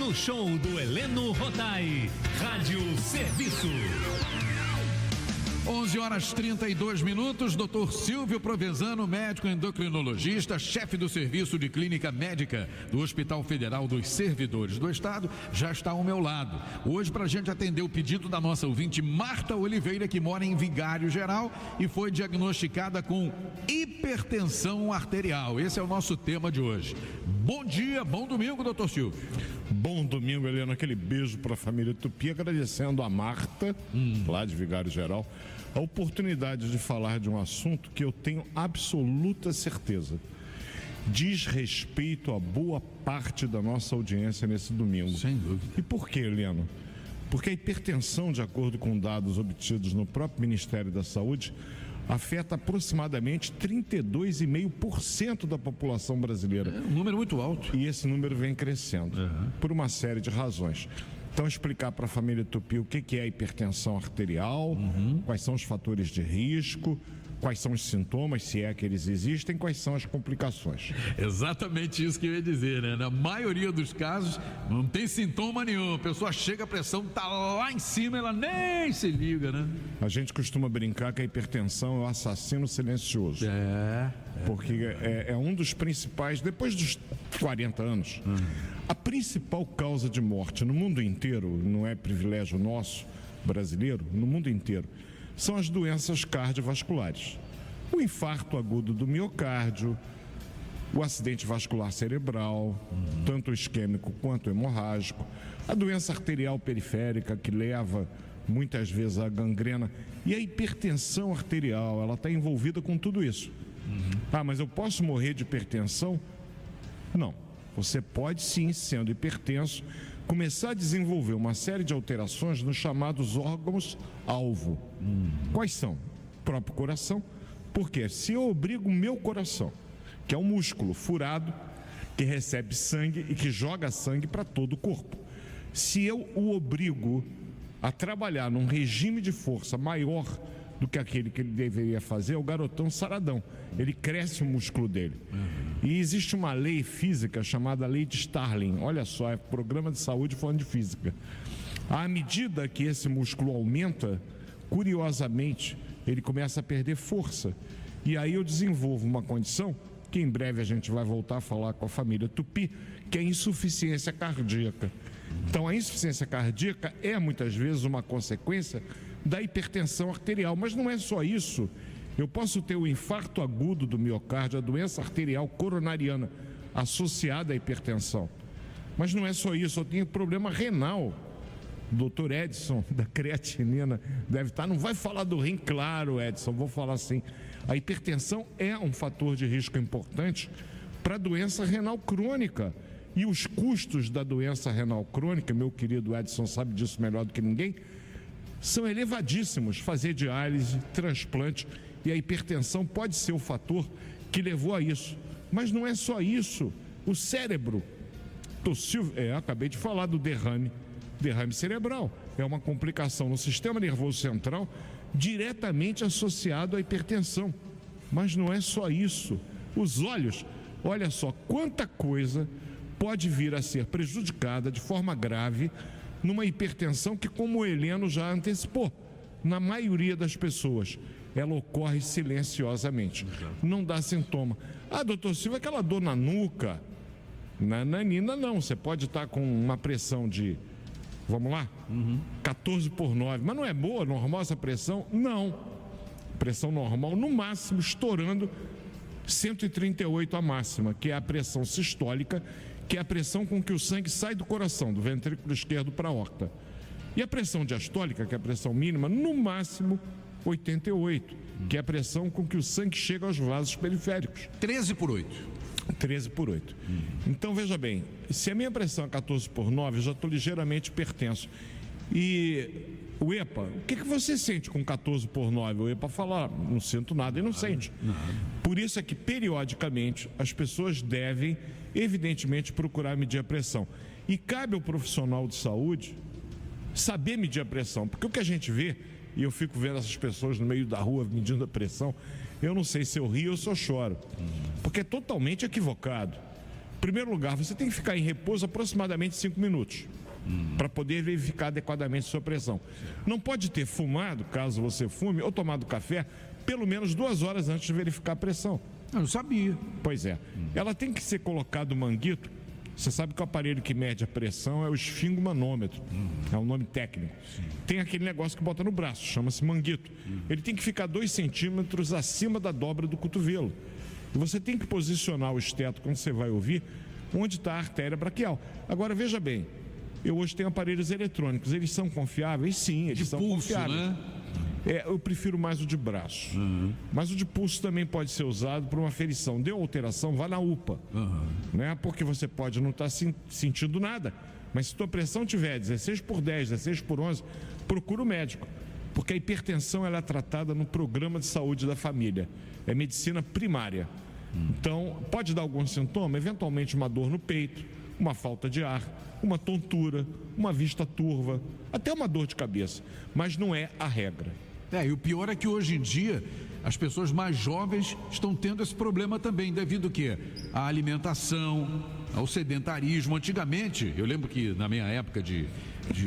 no show do Heleno Rotai. Rádio Serviço. 11h32, Dr. Silvio Provenzano, médico endocrinologista, chefe do serviço de clínica médica do Hospital Federal dos Servidores do Estado, já está ao meu lado. Hoje, para a gente atender o pedido da nossa ouvinte Marta Oliveira, que mora em Vigário Geral e foi diagnosticada com hipertensão arterial. Esse é o nosso tema de hoje. Bom dia, bom domingo, doutor Silvio. Bom domingo, Helena. Aquele beijo para a família Tupi, agradecendo a Marta, lá de Vigário Geral, a oportunidade de falar de um assunto que eu tenho absoluta certeza diz respeito a boa parte da nossa audiência nesse domingo. Sem dúvida. E por quê, Helena? Porque a hipertensão, de acordo com dados obtidos no próprio Ministério da Saúde, afeta aproximadamente 32,5% da população brasileira. É um número muito alto. E esse número vem crescendo, por uma série de razões. Então, explicar para a família Tupi o que é a hipertensão arterial, quais são os fatores de risco, quais são os sintomas, se é que eles existem, quais são as complicações. Exatamente isso que eu ia dizer, né? Na maioria dos casos, não tem sintoma nenhum. A pessoa chega, a pressão está lá em cima, ela nem se liga, né? A gente costuma brincar que a hipertensão é o assassino silencioso. Porque é um dos principais, depois dos 40 anos, a principal causa de morte no mundo inteiro, não é privilégio nosso, brasileiro, no mundo inteiro, são as doenças cardiovasculares. O infarto agudo do miocárdio, o acidente vascular cerebral, tanto o isquêmico quanto o hemorrágico, a doença arterial periférica que leva muitas vezes à gangrena, e a hipertensão arterial, ela está envolvida com tudo isso. Ah, mas eu posso morrer de hipertensão? Não. Você pode sim, sendo hipertenso, começar a desenvolver uma série de alterações nos chamados órgãos-alvo. Quais são? O próprio coração. Porque se eu obrigo o meu coração, que é um músculo furado, que recebe sangue e que joga sangue para todo o corpo, se eu o obrigo a trabalhar num regime de força maior do que aquele que ele deveria fazer, é o garotão saradão. Ele cresce o músculo dele. E existe uma lei física chamada lei de Starling. Olha só, é programa de saúde falando de física. À medida que esse músculo aumenta, curiosamente, ele começa a perder força. E aí eu desenvolvo uma condição que em breve a gente vai voltar a falar com a família Tupi, que é a insuficiência cardíaca. Então a insuficiência cardíaca é muitas vezes uma consequência da hipertensão arterial, mas não é só isso. Eu posso ter o infarto agudo do miocárdio, a doença arterial coronariana associada à hipertensão. Mas não é só isso, eu tenho problema renal. O doutor Edson, da creatinina, deve estar, não vai falar do rim, claro, Edson, vou falar assim. A hipertensão é um fator de risco importante para a doença renal crônica. E os custos da doença renal crônica, meu querido Edson sabe disso melhor do que ninguém, são elevadíssimos. Fazer diálise, transplante, e a hipertensão pode ser o fator que levou a isso. Mas não é só isso. O cérebro, acabei de falar do derrame cerebral. É uma complicação no sistema nervoso central diretamente associado à hipertensão. Mas não é só isso. Os olhos, olha só quanta coisa pode vir a ser prejudicada de forma grave numa hipertensão que, como o Heleno já antecipou, na maioria das pessoas, ela ocorre silenciosamente. Não dá sintoma. Ah, doutor Silva, aquela dor na nuca, na nanina, não. Você pode estar com uma pressão de, vamos lá, 14/9. Mas não é boa, normal essa pressão? Não. Pressão normal, no máximo, estourando 138 a máxima, que é a pressão sistólica, que é a pressão com que o sangue sai do coração, do ventrículo esquerdo para a aorta. E a pressão diastólica, que é a pressão mínima, no máximo 88, que é a pressão com que o sangue chega aos vasos periféricos. 13/8. 13/8. Então, veja bem, se a minha pressão é 14/9, eu já estou ligeiramente hipertenso. E o EPA, o que você sente com 14/9? O EPA fala, não sinto nada, e não sente. Por isso é que, periodicamente, as pessoas devem, evidentemente, procurar medir a pressão. E cabe ao profissional de saúde saber medir a pressão, porque o que a gente vê, e eu fico vendo essas pessoas no meio da rua medindo a pressão, eu não sei se eu rio ou se eu choro, porque é totalmente equivocado. Em primeiro lugar, você tem que ficar em repouso aproximadamente 5 minutos para poder verificar adequadamente sua pressão. Não pode ter fumado, caso você fume, ou tomado café, pelo menos 2 horas antes de verificar a pressão. Eu não sabia. Pois é. Ela tem que ser colocado o manguito. Você sabe que o aparelho que mede a pressão é o esfingomanômetro. É um nome técnico. Tem aquele negócio que bota no braço, chama-se manguito. Ele tem que ficar 2 centímetros acima da dobra do cotovelo. E você tem que posicionar o esteto, quando você vai ouvir, onde está a artéria braquial. Agora, veja bem, eu hoje tenho aparelhos eletrônicos. Eles são confiáveis? Sim, eles são pulso, confiáveis. né? Eu prefiro mais o de braço. Mas o de pulso também pode ser usado para uma aferição. Deu alteração, vá na UPA. Né? Porque você pode não estar sentindo nada. Mas se tua pressão tiver 16/10, 16/11, procura o médico. Porque a hipertensão ela é tratada no programa de saúde da família. É medicina primária. Então, pode dar algum sintoma? Eventualmente uma dor no peito, uma falta de ar, uma tontura, uma vista turva, até uma dor de cabeça. Mas não é a regra. E o pior é que hoje em dia as pessoas mais jovens estão tendo esse problema também, devido ao quê? À alimentação, ao sedentarismo. Antigamente, eu lembro que na minha época de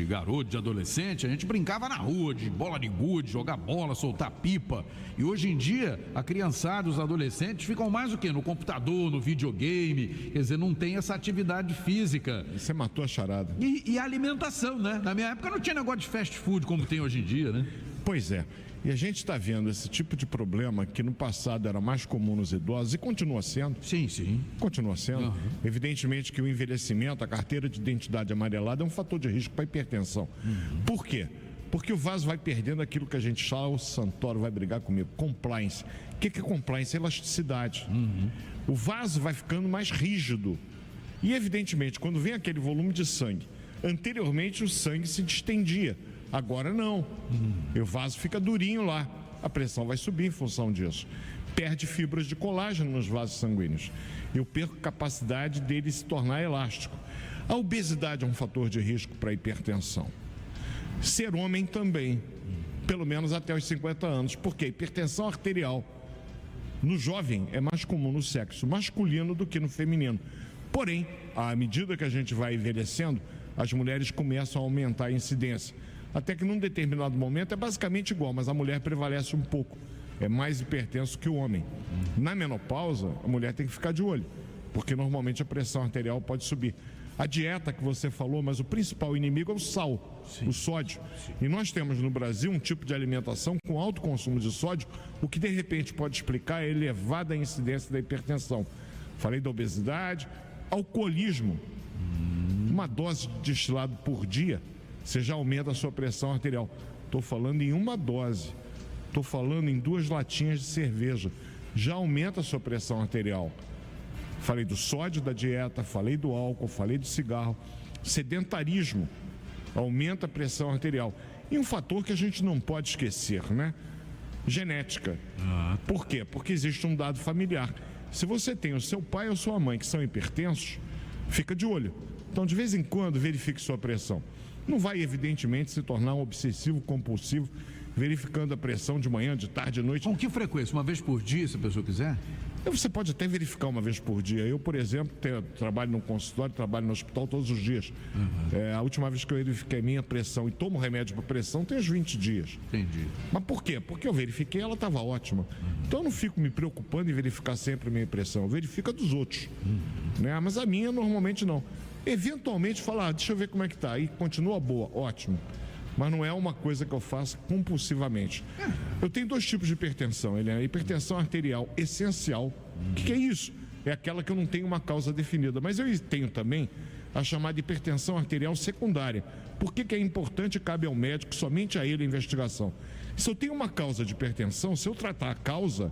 garoto, de adolescente, a gente brincava na rua, de bola de gude, jogar bola, soltar pipa. E hoje em dia, a criançada, os adolescentes ficam mais o quê? No computador, no videogame, quer dizer, não tem essa atividade física. Você matou a charada. E a alimentação, né? Na minha época não tinha negócio de fast food como tem hoje em dia, né? Pois é. E a gente está vendo esse tipo de problema que no passado era mais comum nos idosos e continua sendo. Sim, sim. Continua sendo. Evidentemente que o envelhecimento, a carteira de identidade amarelada é um fator de risco para a hipertensão. Por quê? Porque o vaso vai perdendo aquilo que a gente chama, o Santoro vai brigar comigo, compliance. O que é compliance? Elasticidade. O vaso vai ficando mais rígido. E evidentemente, quando vem aquele volume de sangue, anteriormente o sangue se distendia. Agora não. O vaso fica durinho lá. A pressão vai subir em função disso. Perde fibras de colágeno nos vasos sanguíneos. Eu perco a capacidade dele se tornar elástico. A obesidade é um fator de risco para a hipertensão. Ser homem também, pelo menos até os 50 anos, porque a hipertensão arterial no jovem é mais comum no sexo masculino do que no feminino. Porém, à medida que a gente vai envelhecendo, as mulheres começam a aumentar a incidência. Até que num determinado momento é basicamente igual, mas a mulher prevalece um pouco. É mais hipertenso que o homem. Na menopausa, a mulher tem que ficar de olho, porque normalmente a pressão arterial pode subir. A dieta que você falou, mas o principal inimigo é o sal, o sódio. E nós temos no Brasil um tipo de alimentação com alto consumo de sódio, o que de repente pode explicar a elevada incidência da hipertensão. Falei da obesidade, alcoolismo. Uma dose de destilado por dia, você já aumenta a sua pressão arterial. Estou falando em uma dose. Estou falando em 2 latinhas de cerveja. Já aumenta a sua pressão arterial. Falei do sódio da dieta, falei do álcool, falei do cigarro. Sedentarismo aumenta a pressão arterial. E um fator que a gente não pode esquecer, né? Genética. Por quê? Porque existe um dado familiar. Se você tem o seu pai ou sua mãe que são hipertensos, fica de olho. Então, de vez em quando, verifique sua pressão. Não vai, evidentemente, se tornar um obsessivo compulsivo, verificando a pressão de manhã, de tarde, de noite. Com que frequência? Uma vez por dia, se a pessoa quiser? Você pode até verificar uma vez por dia. Eu, por exemplo, trabalho no consultório, trabalho no hospital todos os dias. A última vez que eu verifiquei a minha pressão e tomo remédio para pressão tem uns 20 dias. Entendi. Mas por quê? Porque eu verifiquei, ela estava ótima. Então eu não fico me preocupando em verificar sempre a minha pressão. Eu verifico a dos outros. Né? Mas a minha, normalmente, não. Eventualmente, falar, deixa eu ver como é que está. Aí continua boa, ótimo. Mas não é uma coisa que eu faço compulsivamente. Eu tenho 2 tipos de hipertensão. Ele é a hipertensão arterial essencial. O que é isso? É aquela que eu não tenho uma causa definida. Mas eu tenho também a chamada hipertensão arterial secundária. Por que é importante e cabe ao médico, somente a ele, a investigação? Se eu tenho uma causa de hipertensão, se eu tratar a causa,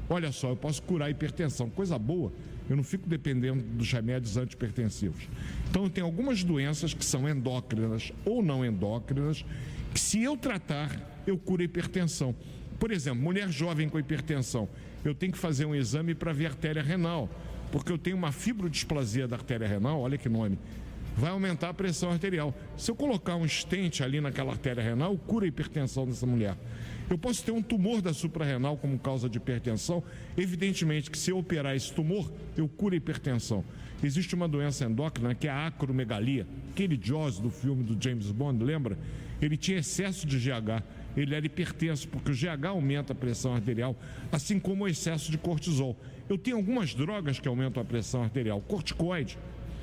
olha só, eu posso curar a hipertensão. Coisa boa. Eu não fico dependendo dos remédios antihipertensivos. Então, eu tenho algumas doenças que são endócrinas ou não endócrinas, que se eu tratar, eu curo a hipertensão. Por exemplo, mulher jovem com hipertensão, eu tenho que fazer um exame para ver artéria renal, porque eu tenho uma fibrodisplasia da artéria renal, olha que nome, vai aumentar a pressão arterial. Se eu colocar um stent ali naquela artéria renal, eu curo a hipertensão dessa mulher. Eu posso ter um tumor da suprarrenal como causa de hipertensão. Evidentemente que se eu operar esse tumor, eu curo a hipertensão. Existe uma doença endócrina que é a acromegalia. Aquele Jaws do filme do James Bond, lembra? Ele tinha excesso de GH. Ele era hipertenso, porque o GH aumenta a pressão arterial, assim como o excesso de cortisol. Eu tenho algumas drogas que aumentam a pressão arterial, corticoide,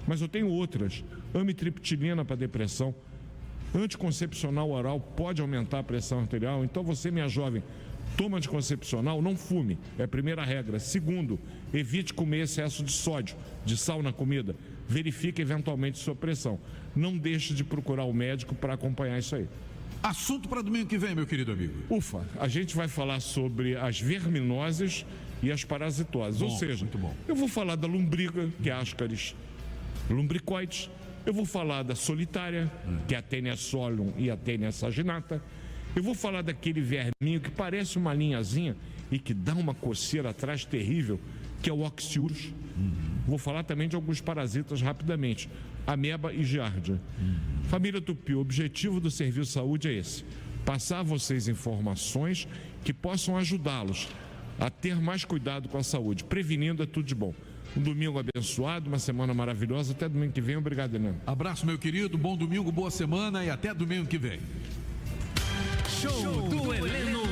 mas eu tenho outras. Amitriptilina para depressão, anticoncepcional oral pode aumentar a pressão arterial. Então você, minha jovem, toma anticoncepcional, não fume, é a primeira regra. Segundo, evite comer excesso de sódio, de sal na comida. Verifique eventualmente sua pressão. Não deixe de procurar o médico para acompanhar isso aí. Assunto para domingo que vem, meu querido amigo. Ufa, a gente vai falar sobre as verminoses e as parasitoses. Bom, ou seja, muito bom. Eu vou falar da lombriga, que é Ascaris lumbricoides. Eu vou falar da solitária, que é a Taenia solium e a Taenia saginata. Eu vou falar daquele verminho que parece uma linhazinha e que dá uma coceira atrás terrível, que é o Oxyurus. Vou falar também de alguns parasitas rapidamente, ameba e giardia. Família Tupi, o objetivo do Serviço Saúde é esse: passar a vocês informações que possam ajudá-los a ter mais cuidado com a saúde. Prevenindo é tudo de bom. Um domingo abençoado, uma semana maravilhosa. Até domingo que vem. Obrigado, Heleno. Abraço, meu querido. Bom domingo, boa semana e até domingo que vem. Show do Heleno.